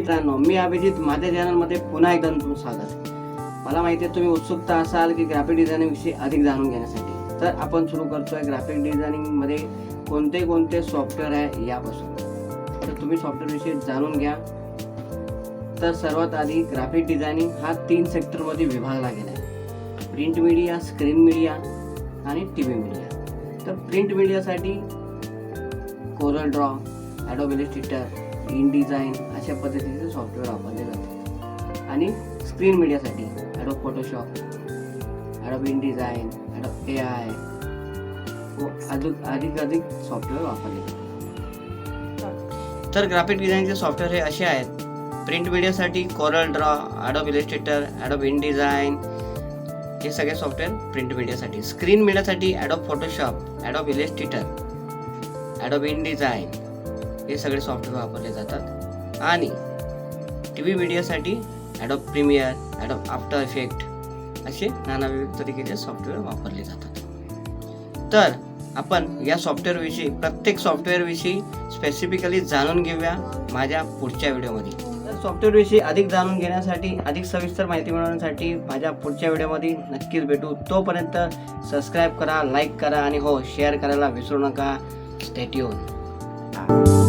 मित्रांनो, मी अभिजित, माझ्या चॅनलमध्ये पुन्हा एकदा तुमचं स्वागत. मला माहिती आहे तुम्ही उत्सुकता असाल की ग्राफिक डिझायनिंग विषयी अधिक जाणून घेण्यासाठी. तर आपण सुरू करतोय ग्राफिक डिझायनिंग मध्ये कोणते कोणते सॉफ्टवेअर आहे यापासून. तर तुम्ही सॉफ्टवेअर विषयी जाणून घ्या. तर सर्वात आधी ग्राफिक डिझायनिंग हा 3 सेक्टरमध्ये विभागला गेला आहे: प्रिंट मीडिया, स्क्रीन मीडिया आणि टीव्ही मीडिया. तर प्रिंट मीडियासाठी Corel Draw, Adobe Illustrator, InDesign अशा पद्धतीचे सॉफ्टवेअर वापरले जातात. आणि स्क्रीन मीडियासाठी Adobe Photoshop, Adobe InDesign, Adobe AI व अधिक सॉफ्टवेअर वापरले जातात. तर ग्राफिक डिझाईनचे सॉफ्टवेअर हे असे आहेत: प्रिंट मीडियासाठी Corel Draw, Adobe Illustrator, Adobe InDesign हे सगळे सॉफ्टवेअर प्रिंट मीडियासाठी. स्क्रीन मीडियासाठी Adobe Photoshop, Adobe Illustrator, Adobe InDesign हे सगळे सॉफ्टवेअर वापरले जातात. आणि टीव्ही मीडियासाठी Adobe Premiere, Adobe After Effect असे नाना विविध तरीकेचे सॉफ्टवेअर वापरले जातात. तर आपण या सॉफ्टवेअरविषयी, प्रत्येक सॉफ्टवेअरविषयी स्पेसिफिकली जाणून घेऊया माझ्या पुढच्या व्हिडिओमध्ये. तर सॉफ्टवेअरविषयी अधिक जाणून घेण्यासाठी, अधिक सविस्तर माहिती मिळवण्यासाठी माझ्या पुढच्या व्हिडिओमध्ये नक्कीच भेटू. तोपर्यंत सबस्क्राईब करा, लाईक करा आणि हो शेअर करायला विसरू नका. Stay tune.